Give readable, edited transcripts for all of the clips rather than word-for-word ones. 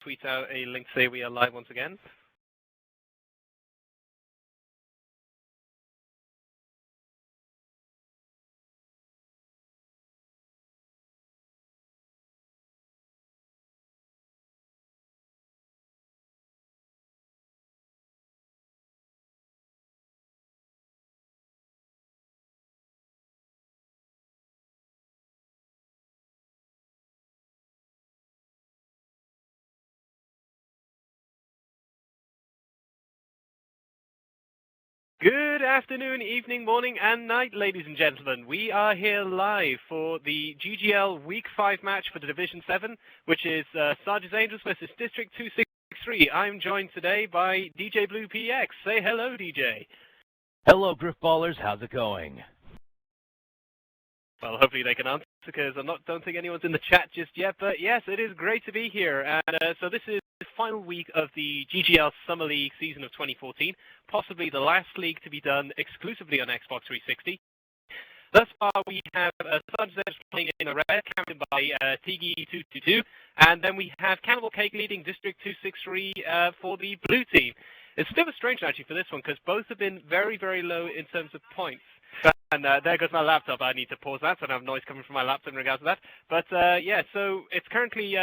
tweet out a link to say we are live once again. Good afternoon, evening, morning, and night, ladies and gentlemen. We are here live for the GGL Week 5 match for the Division 7, which is Sarges Angels versus District 263. I'm joined today by DJBlue PDX. Say hello, DJ. Hello, Griffballers. How's it going? Well, hopefully they can answer, because I don't think anyone's in the chat just yet. But yes, it is great to be here. And so this is the final week of the GGL Summer League season of 2014, possibly the last league to be done exclusively on Xbox 360. Thus far, we have Sarges Angels playing in the red, captained by Tigi222, and then we have CannibalCake leading District 263 for the blue team. It's a bit of a strange actually for this one, because both have been very, very low in terms of points. And there goes my laptop. I need to pause that, so I don't have noise coming from my laptop in regards to that. But yeah, so it's currently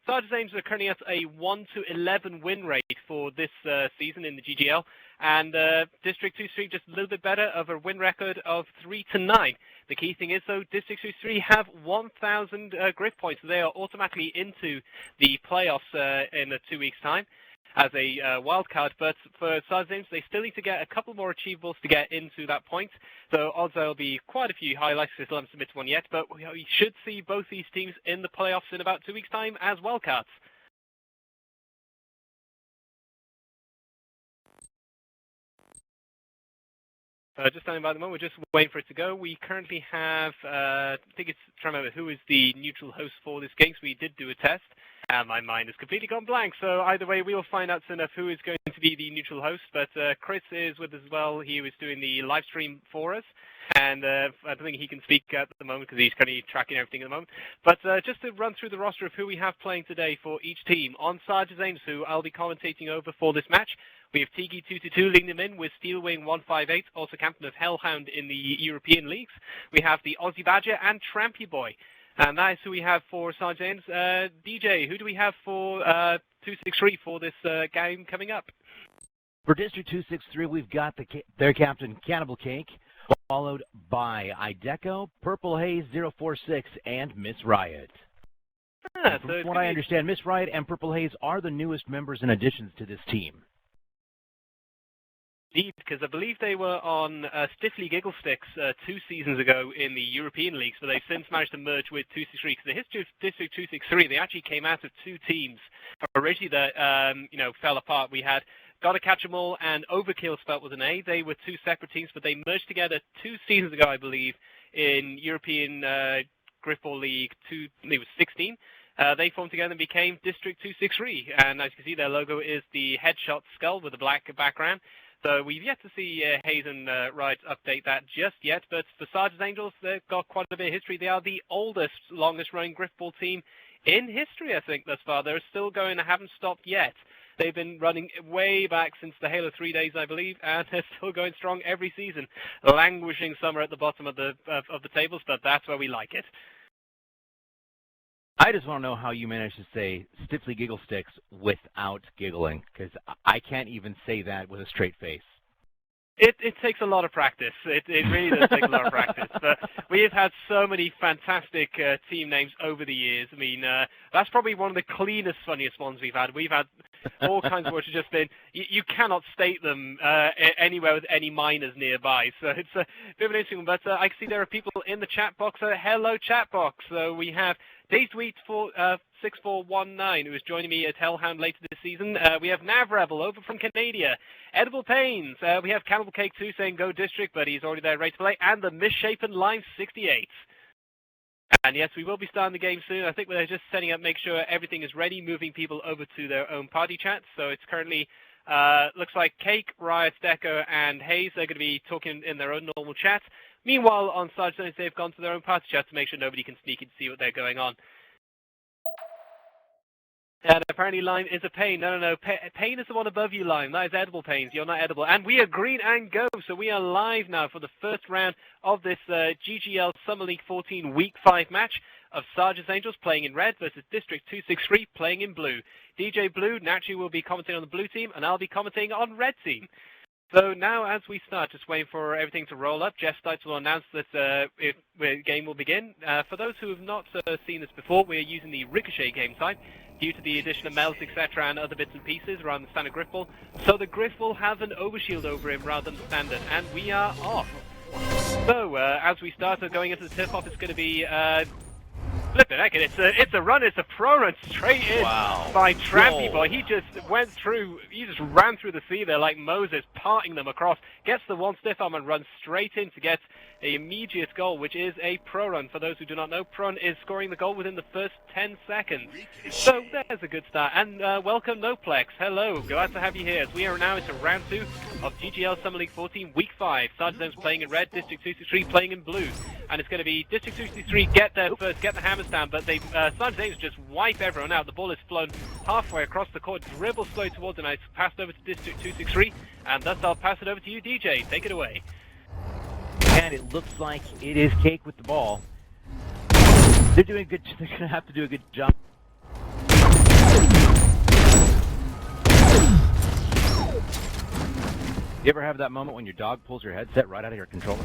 Sarges Angels are currently at a 1-11 win rate for this season in the GGL, and District 263 just a little bit better of a win record of 3-9. The key thing is, though, District 263 have 1,000 grip points, so they are automatically into the playoffs in 2 weeks' time as a wild card. But for Sarges Angels, they still need to get a couple more achievables to get into that point. So odds there'll be quite a few highlights. We still haven't submitted one yet, but we should see both these teams in the playoffs in about 2 weeks' time as wildcards. Just standing by the moment, we're just waiting for it to go. We currently have, I think it's trying to remember who is the neutral host for this game, so we did do a test. And my mind has completely gone blank, so either way, we'll find out soon enough who is going to be the neutral host. But Chris is with us as well. He was doing the live stream for us, and I don't think he can speak at the moment because he's currently tracking everything at the moment. But just to run through the roster of who we have playing today for each team. On Sarges Angels, who I'll be commentating over for this match, we have Tigi222 leading them in with Steelwing158, also captain of Hellhound in the European leagues. We have the Aussie Badger and Trampy Boy. And that is who we have for Sarges Angels. DJ, who do we have for 263 for this game coming up? For District 263, we've got their captain, CannibalCake, followed by Ideco, Purple Haze 046, and Miss Riot. From what I understand, Miss Riot and Purple Haze are the newest members and additions to this team. Indeed, because I believe they were on Stiffly Giggle Sticks 2 seasons ago in the European leagues, but they've since managed to merge with 263. Because the history of District 263, they actually came out of 2 teams originally that fell apart. We had Gotta Catch 'Em All and Overkill, spelled with an A. They were 2 separate teams, but they merged together 2 seasons ago, I believe, in European Griffball League 16. They formed together and became District 263, and as you can see, their logo is the headshot skull with a black background. So we've yet to see Hayes and Riot update that just yet, but for Sarges Angels, they've got quite a bit of history. They are the oldest, longest-running Griffball team in history, I think, thus far. They're still going, they haven't stopped yet. They've been running way back since the Halo 3 days, I believe, and they're still going strong every season, languishing somewhere at the bottom of the tables, but that's where we like it. I just want to know how you managed to say Stiffly Giggle Sticks without giggling, because I can't even say that with a straight face. It takes a lot of practice. It really does take a lot of practice. But we have had so many fantastic team names over the years. I mean, that's probably one of the cleanest, funniest ones we've had. We've had all kinds of words that have just been, you cannot state them anywhere with any minors nearby. So it's a bit of an interesting one. But I can see there are people in the chat box. Hello, chat box. So we have Daysweet for 6419, who is joining me at Hellhound later this season. We have Navrebel over from Canada. Edible Pains. We have CannibalCake 2 saying go District, but he's already there ready to play. And the Misshapen Line 68. And yes, we will be starting the game soon. I think we're just setting up, make sure everything is ready, moving people over to their own party chats. So it's currently, looks like Cake, Riot, Deco, and Hayes are going to be talking in their own normal chat. Meanwhile, on Sarges Angels, they've gone to their own party chat to make sure nobody can sneak in to see what they're going on. And apparently Lime is a pain. No. Pain is the one above you, Lime. That is edible pains. You're not edible. And we are green and go. So we are live now for the first round of this GGL Summer League 14 Week 5 match of Sarges Angels playing in red versus District 263 playing in blue. DJ Blue naturally will be commenting on the blue team, and I'll be commenting on red team. So now, as we start, just waiting for everything to roll up, Jeff Stites will announce that the game will begin. For those who have not seen this before, we are using the Ricochet game type due to the addition of melts, etc., and other bits and pieces rather than the standard Griff Ball. So the Griff will have an overshield over him rather than the standard, and we are off. So as we start going into the tip-off, it's going to be flipping heck, it's a run, it's a pro run straight in by Trampy Boy. He just ran through the sea there like Moses, parting them across, gets the one stiff arm and runs straight in to get the immediate goal, which is a pro run. For those who do not know, pro run is scoring the goal within the first 10 seconds. So there's a good start. And welcome Noplex. Hello, glad to have you here. As we are now into round 2 of GGL Summer League 14 Week 5. Sarges Angels playing in red, District 263 playing in blue. And it's going to be District 263 get there first, get the hammers down, but they Sarges Angels just wipe everyone out. The ball is flown halfway across the court, dribble slow towards it, and it's passed over to District 263, and thus I'll pass it over to you, DJ. Take it away. And it looks like it is Cake with the ball. They're doing good. They're going to have to do a good job. You ever have that moment when your dog pulls your headset right out of your controller?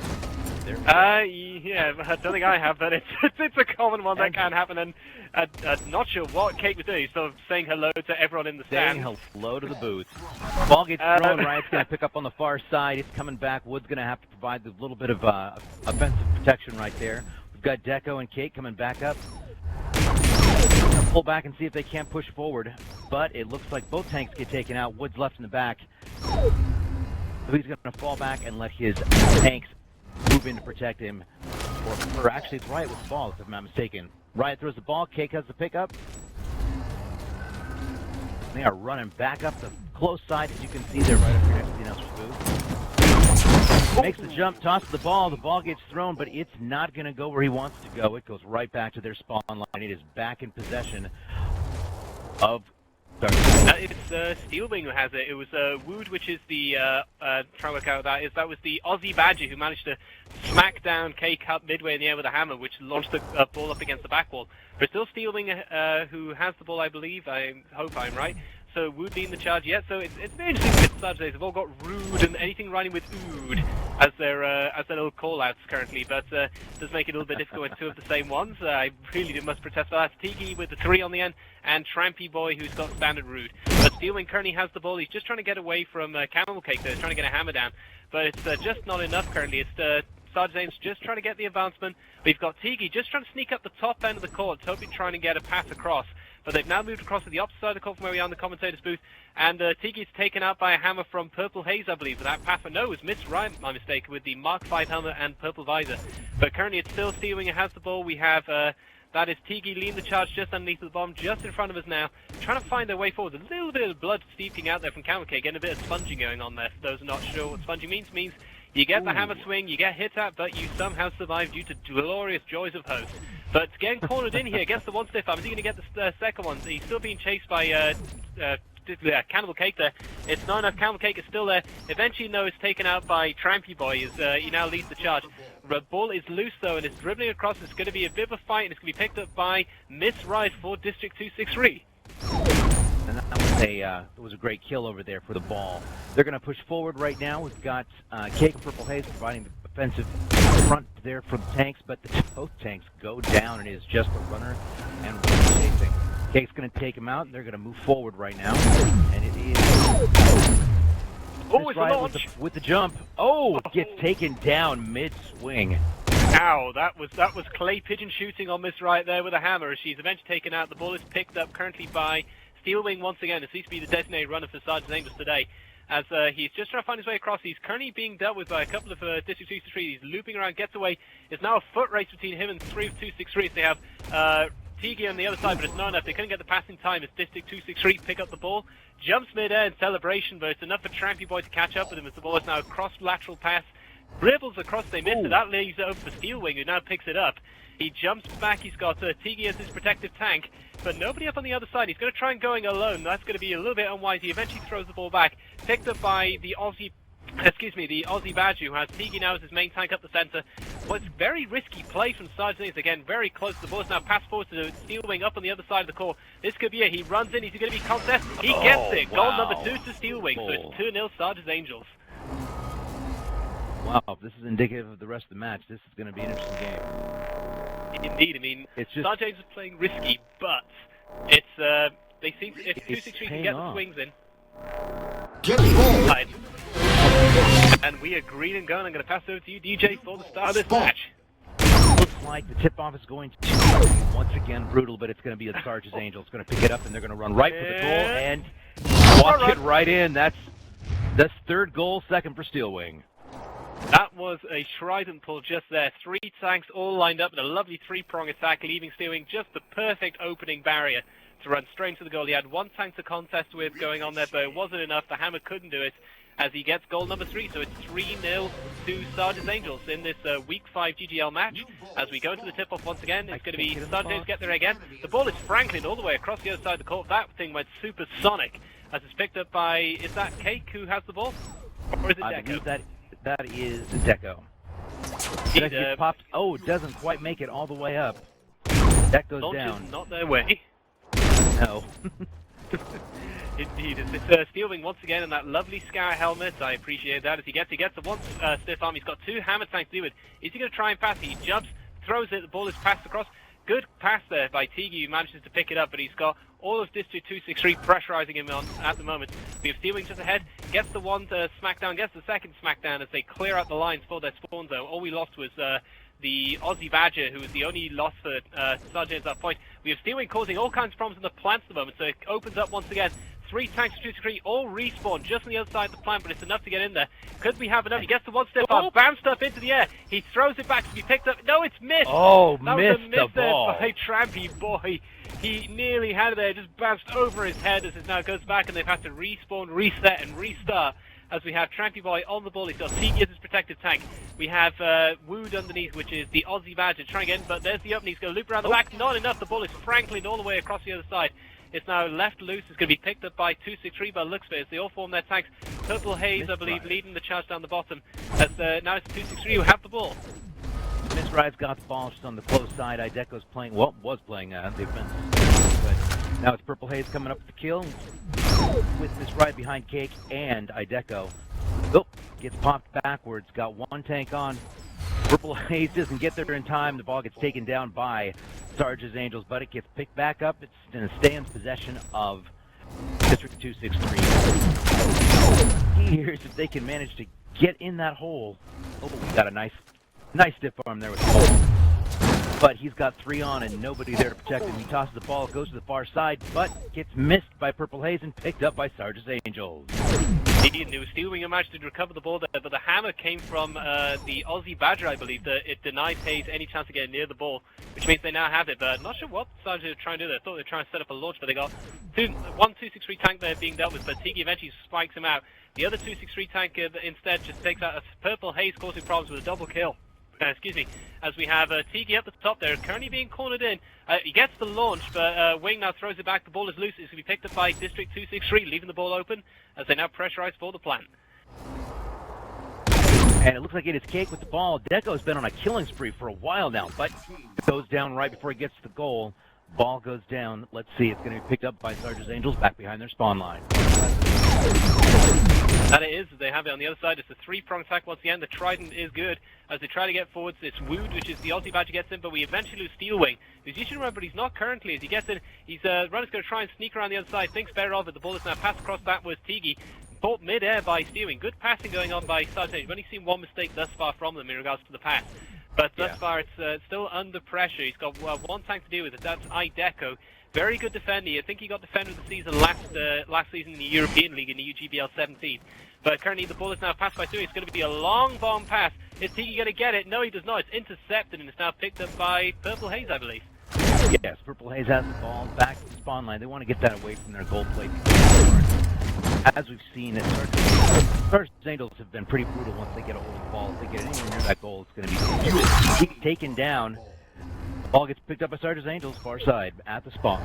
Yeah, I don't think I have, but it's a common one that can happen, and I'm not sure what Kate was doing. He's sort of saying hello to everyone in the stand. Saying hello to the booth. Ball gets thrown, Riot's going to pick up on the far side. It's coming back. Wood's going to have to provide a little bit of offensive protection right there. We've got Deco and Kate coming back up. Pull back and see if they can't push forward, but it looks like both tanks get taken out. Wood's left in the back. So he's going to fall back and let his tanks move in to protect him. Or actually, it's Riot with the ball, if I'm not mistaken. Riot throws the ball, Cake has the pickup. They are running back up the close side, as you can see there right up here next to the announcer's booth. Makes the jump, tosses the ball gets thrown, but it's not going to go where he wants to go. It goes right back to their spawn line. It is back in possession of... It's Steelwing who has it. It was Wood, which is the trying to work out what that was the Aussie Badger who managed to smack down Cake up midway in the air with a hammer, which launched the ball up against the back wall. But still Steelwing who has the ball, I believe. I hope I'm right. So Wood leading the charge yet. So it's very interesting with Sarges. They've all got Rude and anything rhyming with Ood as their little call-outs currently, but does make it a little bit difficult with two of the same ones. I really must protest for that. Tiki with the 3 on the end, and Trampy Boy who's got standard Rude. But Steelwing currently has the ball. He's just trying to get away from CannibalCake there. He's trying to get a hammer down, but it's just not enough currently. It's Sarges Angels just trying to get the advancement. We've got Tiki just trying to sneak up the top end of the court, hoping trying to get a pass across. But they've now moved across to the opposite side of the court from where we are in the commentator's booth. And Tiki's taken out by a hammer from Purple Haze, I believe. But that pass, no, it was Miss Ryan, my mistake, with the Mark 5 helmet and Purple Visor. But currently it's still Steelwing who has the ball. We have, that is Tiki leading the charge just underneath the bomb, just in front of us now. Trying to find their way forward. A little bit of blood steeping out there from CannibalCake, getting a bit of sponging going on there. For those who are not sure what sponging means you get the hammer swing, you get hit at, but you somehow survive due to glorious joys of host. But getting cornered in here against the one stiff arm. Is he going to get the second one? He's still being chased by CannibalCake there. It's not enough. CannibalCake is still there. Eventually, no, it's taken out by Trampy Boy as he now leads the charge. The ball is loose though, and it's dribbling across. It's going to be a bit of a fight, and it's going to be picked up by Miss Ride for District 263. And that was a great kill over there for the ball. They're going to push forward right now. We've got Cake and Purple Haze providing the offensive front there for the tanks, but both tanks go down, and it is just the runner and runner chasing. Cake's going to take him out, and they're going to move forward right now. And it is... Oh, it's a launch! With the jump. Oh, gets taken down mid-swing. Ow, that was Clay Pigeon shooting on Miss Riot there with a hammer as she's eventually taken out. The ball is picked up currently by Steelwing once again. It seems to be the designated runner for Sarges Angels today. As he's just trying to find his way across. He's currently being dealt with by a couple of District 263. He's looping around, gets away. It's now a foot race between him and 3 of 263. They have Tiki on the other side, but it's not enough. They couldn't get the pass in time as District 263 pick up the ball. Jumps mid-air in celebration, but it's enough for Trampy Boy to catch up with him as the ball is now a cross-lateral pass. Dribbles across, they missed it. That leaves it over for Steelwing, who now picks it up. He jumps back. He's got Tigi as his protective tank, but nobody up on the other side. He's going to try and going alone. That's going to be a little bit unwise. He eventually throws the ball back, picked up by the Aussie Badger, who has Tigi now as his main tank up the center. But it's very risky play from Sarges Angels. Again, very close to the ball. It's now passed forward to Steel Wing up on the other side of the court. This could be it. He runs in. He's going to be contest. He gets it. Goal number 2 to Steel Wing. So it's 2-0 Sarges Angels. Wow, if this is indicative of the rest of the match, this is going to be an interesting game. Indeed. I mean, Sarges Angels is playing risky, but it's they seem to, if 263 can get the swings in. Right. And we are green and going. I'm going to pass it over to you, DJ, for the start of this match. Looks like the tip-off is going to be once again brutal, but it's going to be the Sarges Angels. Going to pick it up, and they're going to run right for the goal and walk it right in. That's third goal, second for Steel Wing. That was a trident pull just there. 3 tanks all lined up in a lovely 3-prong attack, leaving Steel Wing just the perfect opening barrier to run straight into the goal. He had 1 tank to contest with going on there, but it wasn't enough. The hammer couldn't do it as he gets goal number 3. So it's 3-0 to Sarges Angels in this Week 5 GGL match. As we go into the tip-off once again, it's going to be Sarges Angels get there again. The ball is Franklin all the way across the other side of the court. That thing went supersonic as it's picked up by, is that Cake who has the ball? Or is it Deco? I believe that is Deco. Deco pops. Oh, it doesn't quite make it all the way up. That goes down. Not their way. No. Indeed, it's Steel Wing once again in that lovely Scar helmet. I appreciate that. As he gets the one stiff arm. He's got 2 hammer tanks to do with. Is he going to try and pass? He jumps, throws it. The ball is passed across. Good pass there by Tigi, who manages to pick it up, but he's got all of District 263 pressurizing him on at the moment. We have Steel Wing just ahead, gets the one smackdown, gets the second smackdown as they clear out the lines for their spawn zone. All we lost was the Aussie Badger, who was the only loss for Sarges at that point. We have Steel Wing causing all kinds of problems in the plant at the moment, so it opens up once again. 3 tanks to 263, all respawn just on the other side of the plant, but it's enough to get in there. Could we have enough? He gets the one step up, bounced up into the air. He throws it back to be picked up. No, it's missed. Oh, that missed was a miss the ball. By Trampy boy. He nearly had it there, just bounced over his head as it now goes back, and they've had to respawn, reset, and restart. As we have Trampy Boy on the ball, he's got Tiki as his protective tank. We have Wood underneath, which is the Aussie Badger trying again, but there's the opening. He's going to loop around the back. Not enough. The ball is Franklin all the way across the other side. It's now left loose. It's going to be picked up by 263 by the looks of it. They all form their tanks. Purple Haze, I believe, leading the charge down the bottom. As now it's 263 who have the ball. Miss Ride's got the ball just on the close side. Ideco's playing, was playing the offense. But now it's Purple Haze coming up with the kill with Miss Ride behind Cake and Ideco. Oh, gets popped backwards. Got 1 tank on. Purple Haze doesn't get there in time. The ball gets taken down by Sarges Angels, but it gets picked back up. It's going to stay in possession of District 263. Here's if they can manage to get in that hole. Oh, we got a nice stiff arm there with the ball. But he's got 3 on and nobody there to protect him. He tosses the ball, goes to the far side, but gets missed by Purple Haze and picked up by Sarges Angels. It was Steel Wing who managed to recover the ball there, but the hammer came from the Aussie Badger, I believe. It denied Hayes any chance to get near the ball, which means they now have it. But not sure what Sarges are trying to do there. I thought they were trying to set up a launch, but they got 263 tank there being dealt with, but Tiki eventually spikes him out. The other 263 tank instead just takes out a Purple Haze, causing problems with a double kill. Excuse me, as we have Tiki up the top there, currently being cornered in. He gets the launch, but Wing now throws it back. The ball is loose. It's going to be picked up by District 263, leaving the ball open as they now pressurize for the plant. And it looks like it is Cake with the ball. Deco's been on a killing spree for a while now, but goes down right before he gets to the goal. Ball goes down. Let's see, it's going to be picked up by Sarges Angels back behind their spawn line. That it is. They have it on the other side. It's a 3-prong attack once again. The trident is good as they try to get forwards. It's Wood, which is the Aussie Badger, gets in, but we eventually lose Steel Wing, who's you should remember, but he's not currently. As he gets in, he's Runner's going to try and sneak around the other side. Thinks better of it. The ball is now passed across backwards. Tigi caught mid-air by Steel Wing. Good passing going on by Sarges. We've only seen 1 mistake thus far from them in regards to the pass. But thus far, it's still under pressure. He's got 1 tank to deal with it. That's Ideco. Very good defender. I think he got defender of the season last season in the European League in the GGL 17. But currently the ball is now passed by 2. It's going to be a long bomb pass. Is Tiki going to get it? No, he does not. It's intercepted and it's now picked up by Purple Haze, I believe. Yes, Purple Haze has the ball back to the spawn line. They want to get that away from their goal plate. As we've seen, Sarges Angels have been pretty brutal once they get a hold of the ball. If they get anywhere near that goal, it's going to be taken down. Ball gets picked up by Sarges Angels, far side, at the spot.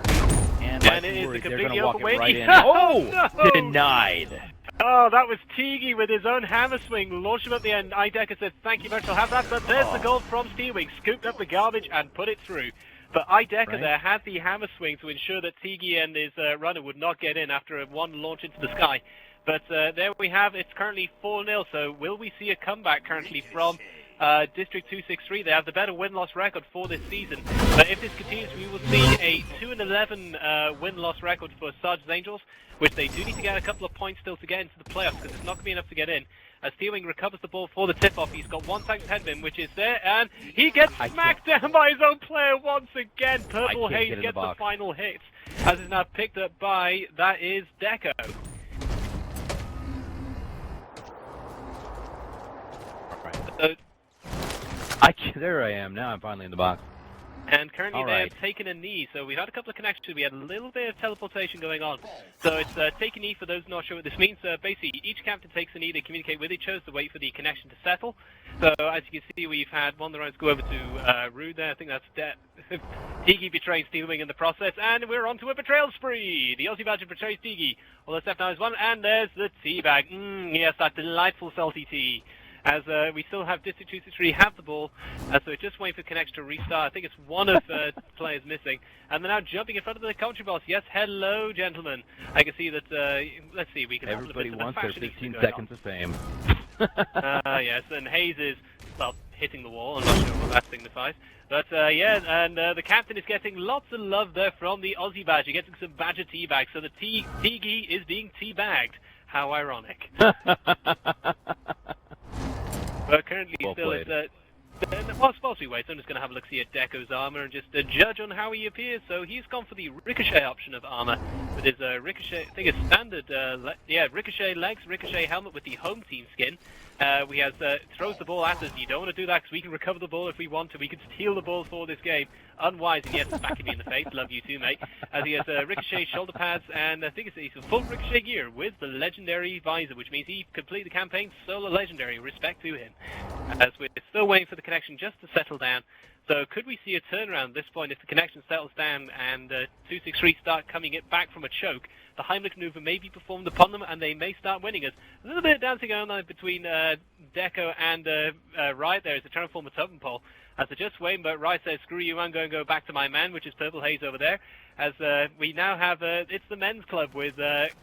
And it is a completely open win. Right in. Oh, no! Denied. Oh, that was Tigi with his own hammer swing. Launched him at the end. Ideka said, thank you much, I'll have that. But there's the goal from Steelwing. Scooped up the garbage and put it through. But Ideka there had the hammer swing to ensure that Tigi and his runner would not get in after one launch into the sky. But there we have, it's currently 4-0. So will we see a comeback currently from District 263? They have the better win-loss record for this season. But if this continues, we will see a 2-11 win-loss record for Sarges Angels, which they do need to get a couple of points still to get into the playoffs, because it's not going to be enough to get in. As Steelwing recovers the ball for the tip-off, he's got one tank headman, which is there, and he gets smacked down by his own player once again. Purple Haze gets the final hit, as is now picked up by, that is Deco. There I am, now I'm finally in the box. And currently they have taken a knee, so we've had a couple of connections. We had a little bit of teleportation going on. So it's take a knee for those not sure what this means. Basically, each captain takes a knee, they communicate with each other to wait for the connection to settle. So as you can see, we've had one of the rounds go over to Rude there. I think that's Tigi betraying Steelwing in the process, and we're on to a betrayal spree. The Aussie Badger betrays Tigi. All that's left now is one, and there's the tea bag. Yes, that delightful salty tea. As we still have District 263 have the ball, so we're just waiting for connection to restart. I think it's one of players missing, and they're now jumping in front of the country boss. Yes, hello, gentlemen. I can see that. Let's see, we can. Everybody wants their 15 seconds of fame. Yes, and Hayes is hitting the wall. I'm not sure what that signifies, but yeah, and the captain is getting lots of love there from the Aussie Badger, getting some Badger tea bags. So the Tigi is being tea bagged. How ironic. But currently still it's whilst we wait, I'm just going to have a look-see at Deco's armor and just judge on how he appears. So he's gone for the ricochet option of armor with his ricochet, I think it's standard, ricochet legs, ricochet helmet with the home team skin. We has throws the ball at us. You don't want to do that because we can recover the ball if we want to. We can steal the ball for this game. Unwise, and yes, it's smacking me in the face. Love you too, mate. As he has ricochet shoulder pads, and I think it's a full ricochet gear with the legendary visor, which means he completed the campaign solo legendary. Respect to him. As we're still waiting for the connection just to settle down. So could we see a turnaround at this point if the connection settles down and 263 start coming it back from a choke? The Heimlich maneuver may be performed upon them and they may start winning us. A little bit of dancing going on between Deco and Riot there as a transform a totem pole. As they're just waiting, but Riot says, screw you, I'm going to go back to my man, which is Purple Haze over there. As we now have, it's the men's club with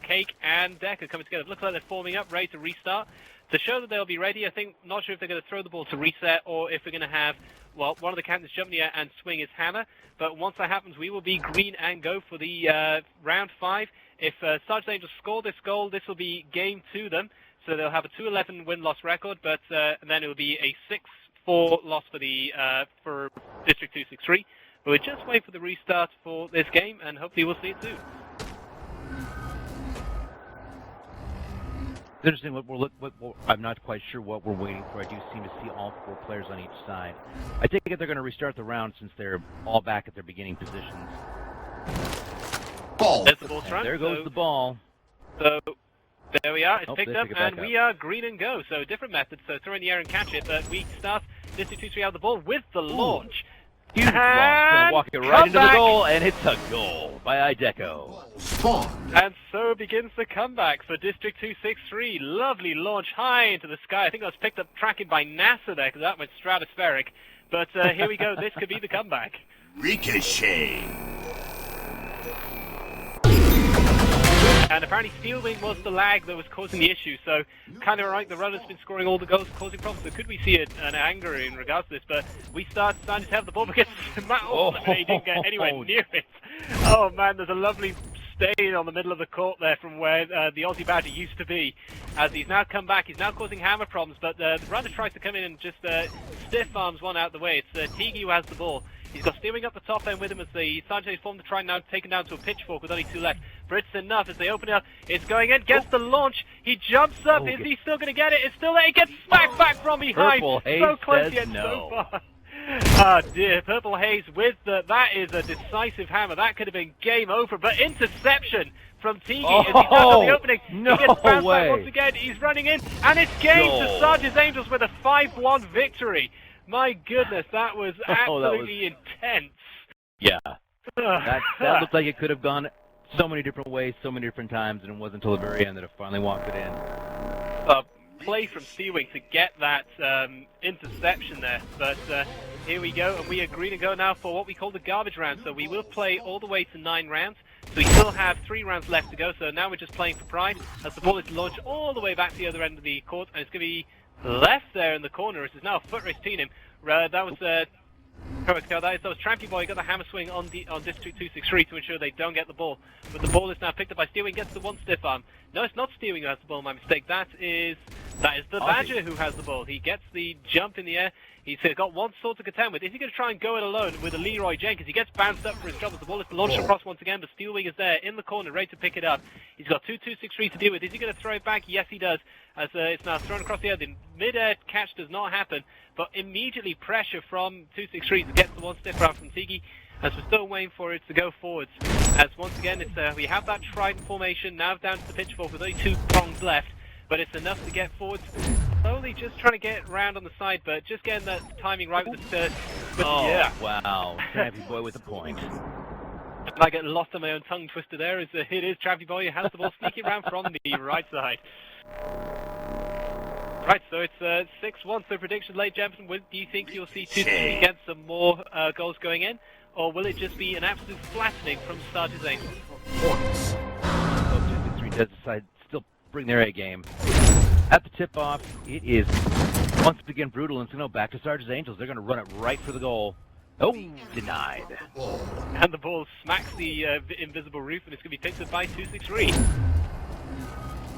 Cake and Deco coming together. It looks like they're forming up, ready to restart. To show that they'll be ready, I think, not sure if they're going to throw the ball to reset or if we're going to have, well, one of the captains jump in the air and swing his hammer. But once that happens, we will be green and go for the round 5. If Sarges Angels score this goal, this will be game 2 then. So they'll have a 2-11 win-loss record, but then it will be a 6-4 loss for the for District 263. But we're just waiting for the restart for this game, and hopefully we'll see it soon. It's interesting. I'm not quite sure what we're waiting for. I do seem to see all 4 players on each side. I take it they're going to restart the round since they're all back at their beginning positions. Ball. There's the ball front. There goes the ball. So there we are. It's picked up, and we are green and go. So different methods. So throw in the air and catch it. But we start District 2-3 out of the ball with the launch. Huge launch. Going to walk it right into the goal, and it's a goal by Ideco. And so begins the comeback for District 263. Lovely launch high into the sky. I think that was picked up tracking by NASA there because that went stratospheric. But here we go. This could be the comeback. Ricochet. And apparently Steelwing was the lag that was causing the issue, so kind of right, the runner's been scoring all the goals, causing problems, so could we see an anger in regards to this, but we starting to have the ball because he didn't get anywhere near it. Oh man, there's a lovely stain on the middle of the court there from where the Aussie Badger used to be. As he's now come back, he's now causing hammer problems, but the runner tries to come in and just stiff arms one out the way. It's Tigi who has the ball. He's got Steelwing up the top end with him as the Sarges form to try now taken down to a pitchfork with only 2 left. But it's enough as they open it up. It's going in, gets the launch. He jumps up. Is he still going to get it? It's still there. He gets smacked back from behind. Purple Haze so close yet no. so far. Oh dear, Purple Haze with that is a decisive hammer. That could have been game over, but interception from Tigi as he does at the opening. No he gets bounced way. back once again. He's running in, and it's game to Sarges Angels with a 5-1 victory. My goodness, that was absolutely intense. Yeah. That looked like it could have gone so many different ways, so many different times, and it wasn't until the very end that it finally walked it in. Play from Steelwing to get that interception there, but here we go, and we agree to go now for what we call the garbage round. So we will play all the way to 9 rounds. So we still have 3 rounds left to go. So now we're just playing for pride as the ball is launched all the way back to the other end of the court, and it's going to be left there in the corner. It is now foot race team. That was Trampy Boy got the hammer swing on District 263 to ensure they don't get the ball. But the ball is now picked up by Steelwing, gets the one stiff arm. No, it's not Steelwing who has the ball, my mistake. That is the Badger who has the ball. He gets the jump in the air. He's got one sword to contend with. Is he going to try and go it alone with a Leroy Jenkins? He gets bounced up for his job as the ball is launched across once again, but Steelwing is there in the corner, ready to pick it up. He's got 2-2-6-3 to deal with. Is he going to throw it back? Yes, he does. As it's now thrown across the air. The mid-air catch does not happen, but immediately pressure from 263 to get the one stiff round from Tigi, as we're still waiting for it to go forwards. As once again, we have that trident formation, now down to the pitchfork with only 2 prongs left, but it's enough to get forwards. Slowly just trying to get round on the side, but just getting that timing right with the yeah. Wow. Trampy Boy with a point. And I get lost on my own tongue twister there, as it is Trampy Boy who has the ball sneaking around from the right side. Right, so it's 6-1, so prediction, late Jefferson, do you think you'll see 2-3 get some more goals going in, or will it just be an absolute flattening from Sarges Angels? 2-3 does decide still bring their A game. At the tip-off, it is once again brutal, and so no, back to Sarges Angels. They're going to run it right for the goal. Oh, denied. And the ball smacks the invisible roof, and it's going to be picked up by 263.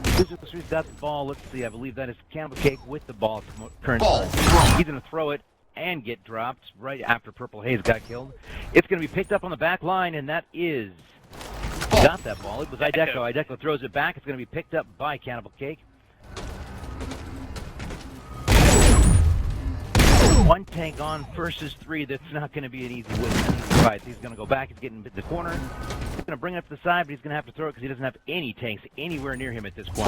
263's got the ball. Let's see, I believe that is CannibalCake with the ball. Current. He's going to throw it and get dropped right after Purple Haze got killed. It's going to be picked up on the back line, and that is... Got that ball. It was Ideco. Ideco throws it back. It's going to be picked up by CannibalCake. 1 tank on versus 3. That's not going to be an easy win. Right, he's going to go back. He's getting in the corner. He's going to bring it up to the side, but he's going to have to throw it because he doesn't have any tanks anywhere near him at this point.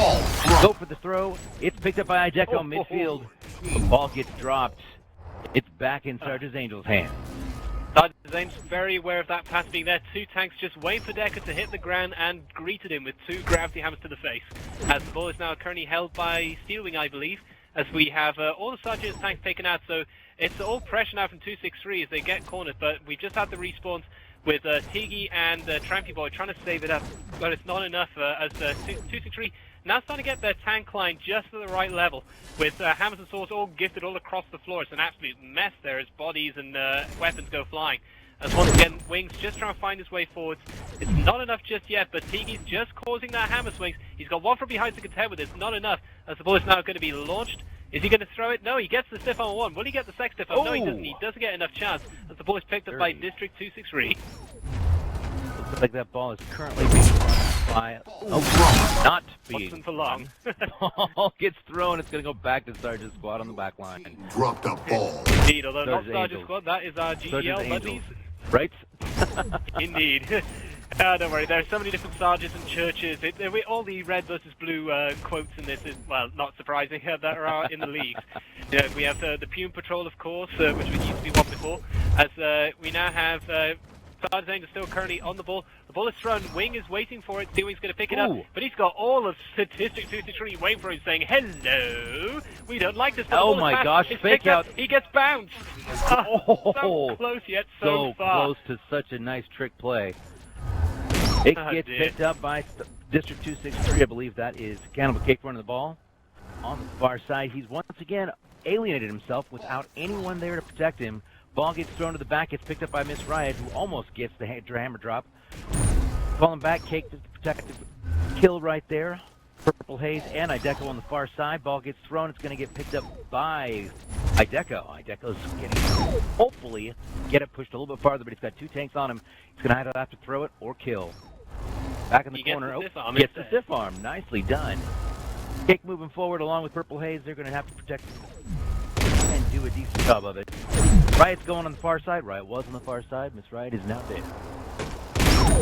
Go for the throw. It's picked up by Ideco midfield. The ball gets dropped. It's back in Sarges Angels' hands. Sarges Angels very aware of that pass being there. 2 tanks just waiting for Decker to hit the ground and greeted him with 2 gravity hammers to the face. As the ball is now currently held by Steelwing, I believe, as we have all the Sarges tanks taken out. So it's all pressure now from 263 as they get cornered, but we've just had the respawns with Tigi and Trampy Boy trying to save it up, but it's not enough as 263 now starting to get their tank line just at the right level with hammers and swords all gifted all across the floor. It's an absolute mess there as bodies and weapons go flying. As once again, Wings just trying to find his way forwards. It's not enough just yet, but Tigi's just causing that hammer swings. He's got one from behind to contend with. It's not enough as the ball is now going to be launched. Is he going to throw it? No, he gets the stiff arm 1. Will he get the second stiff arm? No, he doesn't. He doesn't get enough chance as the ball is picked up by District 263. Looks like that ball is currently being run by... Oh, not being... Wasn't for long. Ball gets thrown. It's going to go back to Sarges' squad on the back line. Drop the ball. Indeed, although not Sarges' squad, that is our GGL buddies. Right? Indeed. Don't worry, there are so many different Sarges and churches. All the red versus blue quotes in this is, well, not surprising, that are in the leagues. Yeah, we have the Pume Patrol, of course, which we used to be one before, as we now have Sarges Angels still currently on the ball. The ball is thrown. Wing is waiting for it. Steelwing's going to pick it up, but he's got all of Statistic 263 waiting for him, saying, "Hello, we don't like this." Oh my gosh, fake out. He gets bounced. So close yet so far. Close to such a nice trick play. It gets picked up by District 263. I believe that is CannibalCake running the ball. On the far side, he's once again alienated himself without anyone there to protect him. Ball gets thrown to the back, gets picked up by Miss Riot, who almost gets the hammer drop. Falling back, Cake to protect the kill right there. Purple Haze and Ideco on the far side. Ball gets thrown, it's going to get picked up by Ideco. Ideco's getting, hopefully, get it pushed a little bit farther, but he's got 2 tanks on him. He's going to either have to throw it or kill. Back in the corner. Gets the stiff arm. Nicely done. Cake moving forward along with Purple Haze. They're going to have to protect and do a decent job of it. Riot's going on the far side. Riot was on the far side. Miss Riot is now there.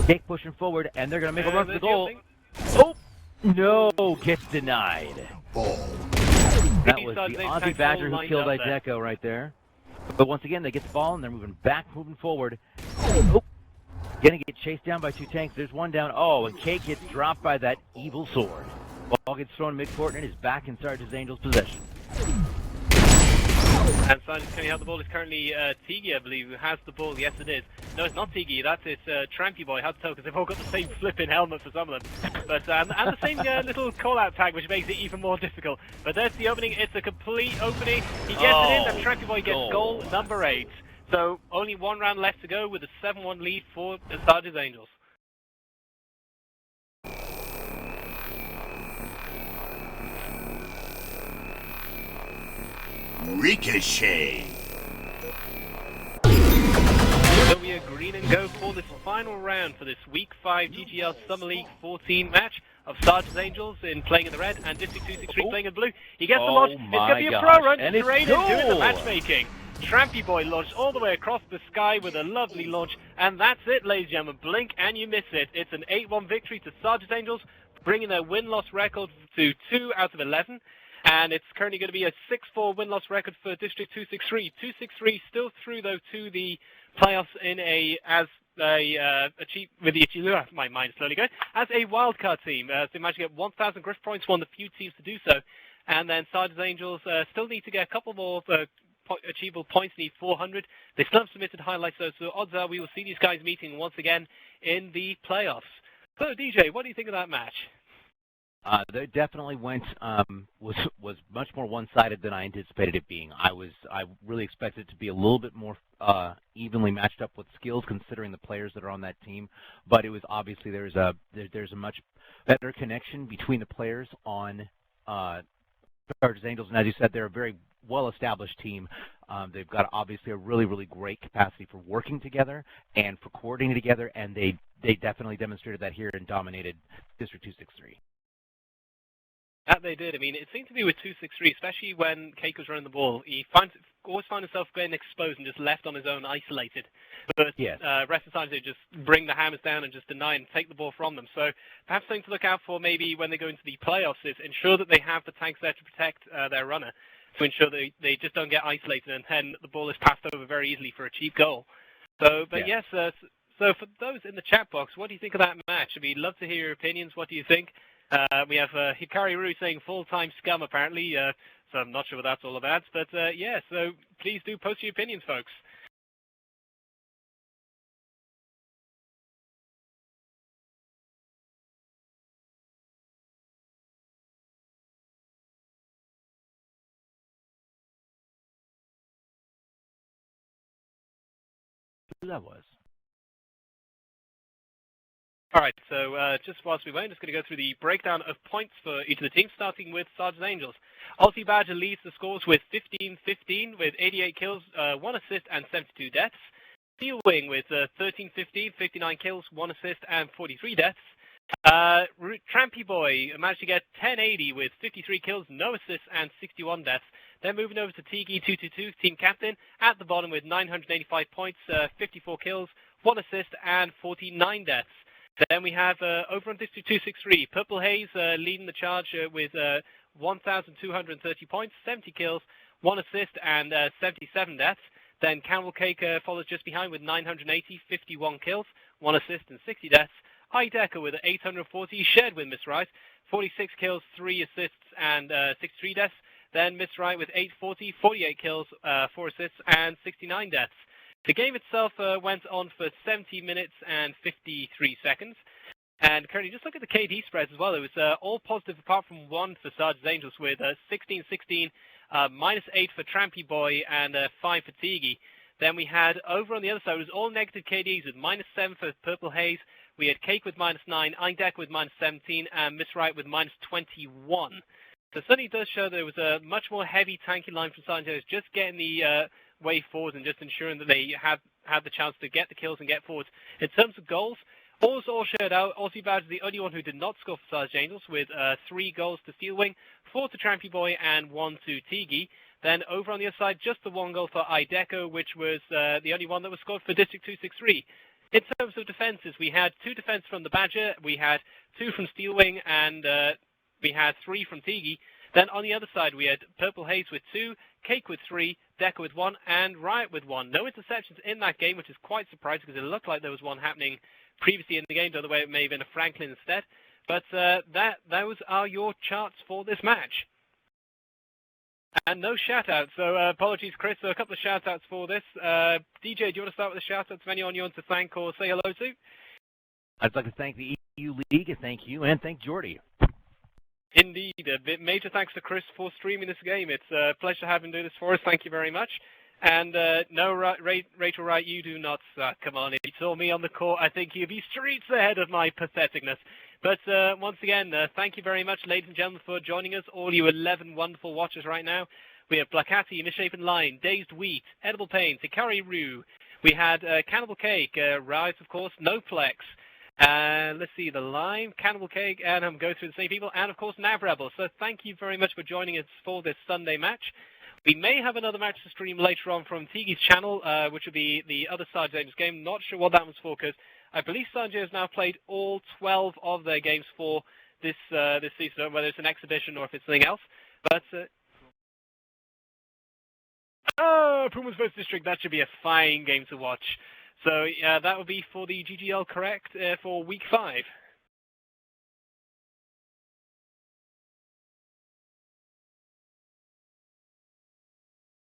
Cake pushing forward, and they're going to make a run for the goal. Oh! No! Gets denied. That was the Aussie Badger who killed Ideco right there. But once again, they get the ball, and they're moving forward. Oh, gonna get chased down by two tanks. There's one down. Oh, and Cake gets dropped by that evil sword. Ball gets thrown mid-court, and it is back in Sarges Angels' possession. And Sarges can have the ball is currently Tigi, I believe, who has the ball. Yes, it is. No, it's not Tigi. That's it. Trampy Boy. Hard to tell because they've all got the same flipping helmet for some of them. But and the same little call-out tag, which makes it even more difficult. But there's the opening. It's a complete opening. He gets it in, and Trampy Boy gets goal number 8. So only one round left to go with a 7-1 lead for the Sarges Angels. Ricochet. So we are green and go for this final round for this Week 5 GGL Summer League 14 match of Sarges Angels playing in the red and District 263 playing in blue. He gets the launch. It's going to be a pro run. And it's straight in doing the matchmaking. Trampy Boy launched all the way across the sky with a lovely launch. And that's it, ladies and gentlemen. Blink and you miss it. It's an 8-1 victory to Sarges Angels, bringing their win-loss record to 2 out of 11. And it's currently going to be a 6-4 win-loss record for District 263. 263 still through, though, to the playoffs in my mind is slowly going, as a wildcard team. So they managed to get 1,000 griff points, one of the few teams to do so. And then Sarges Angels still need to get a couple more achievable points, need 400. They still have submitted highlights, though, so odds are we will see these guys meeting once again in the playoffs. So, DJ, what do you think of that match? They definitely went was much more one-sided than I anticipated it being. I really expected it to be a little bit more evenly matched up with skills, considering the players that are on that team. But it was obviously there's a much better connection between the players on Sarges Angels, and as you said, they're a very well-established team. They've got obviously a really great capacity for working together and for coordinating together, and they definitely demonstrated that here and dominated District 263. That they did. I mean, it seemed to be with 263, especially when Cake was running the ball. He always found himself getting exposed and just left on his own, isolated. But rest of the time, they just bring the hammers down and just deny and take the ball from them. So perhaps something to look out for maybe when they go into the playoffs is ensure that they have the tanks there to protect their runner, to ensure that they just don't get isolated and then the ball is passed over very easily for a cheap goal. So, but yes, so for those in the chat box, what do you think of that match? We'd love to hear your opinions. What do you think? We have Hikari Roo saying full-time scum, apparently, so I'm not sure what that's all about. But, yeah, so please do post your opinions, folks. Who that was? All right, so just whilst we wait, I'm just going to go through the breakdown of points for each of the teams, starting with Sarges Angels. Aussie Badger leads the scores with 15-15, with 88 kills, 1 assist, and 72 deaths. Steel Wing with 13-15, 59 kills, 1 assist, and 43 deaths. Trampy Boy managed to get 1080 with 53 kills, no assists, and 61 deaths. Then moving over to Tigi222, team captain, at the bottom with 985 points, 54 kills, 1 assist, and 49 deaths. Then we have, over on District 263, Purple Haze leading the charge with 1,230 points, 70 kills, 1 assist, and 77 deaths. Then CannibalCake follows just behind with 980, 51 kills, 1 assist, and 60 deaths. Ideca with 840, shared with Miss Wright, 46 kills, 3 assists, and 63 deaths. Then Miss Wright with 840, 48 kills, 4 assists, and 69 deaths. The game itself went on for 70 minutes and 53 seconds. And currently, just look at the KD spreads as well. It was all positive apart from 1 for Sarges Angels with 16-16, -8 for Trampy Boy, and 5 for Tigi. Then we had, over on the other side, it was all negative KDs with -7 for Purple Haze. We had Cake with -9, Ideca with -17, and Miss Wright with -21. So it certainly does show there was a much more heavy tanking line from Sarges Angels, just getting the way forward and just ensuring that they have the chance to get the kills and get forward. In terms of goals, all shared out. Aussie Badger is the only one who did not score for Sarges Angels with 3 goals to Steel Wing, 4 to Trampy Boy, and 1 to Tigi. Then over on the other side, just the 1 goal for Ideca, which was the only one that was scored for District 263. In terms of defenses, we had 2 defense from the Badger, we had 2 from Steel Wing, and we had 3 from Tigi. Then on the other side, we had Purple Haze with 2, Cake with 3, Decker with 1, and Riot with 1. No interceptions in that game, which is quite surprising because it looked like there was one happening previously in the game, the other way it may have been a Franklin instead. But those are your charts for this match. And no shout-outs, so apologies, Chris. So a couple of shout-outs for this. DJ, do you want to start with the shout-outs? Anyone you want to thank or say hello to? I'd like to thank the EU League, thank you, and thank Jordy. Indeed. A major thanks to Chris for streaming this game. It's a pleasure to have him do this for us. Thank you very much. And no, Rachel Wright, you do not suck. Come on, if you saw me on the court, I think you'd be streets ahead of my patheticness. But once again, thank you very much, ladies and gentlemen, for joining us, all you 11 wonderful watchers right now. We have Blacati, Misshapen Line, Dazed Wheat, Edible Pain, Hikari Rue. We had CannibalCake, Rise, of course, Noplex. Let's see, the Lime, CannibalCake, and I'm going through the same people, and of course Nav Rebel. So thank you very much for joining us for this Sunday match. We may have another match to stream later on from Tigi's channel, which will be the other Sarges Angels game. Not sure what that one's for, because I believe Sarges has now played all 12 of their games for this season, whether it's an exhibition or if it's something else. But Pumas vs District, that should be a fine game to watch. So that will be for the GGL, correct, for week 5.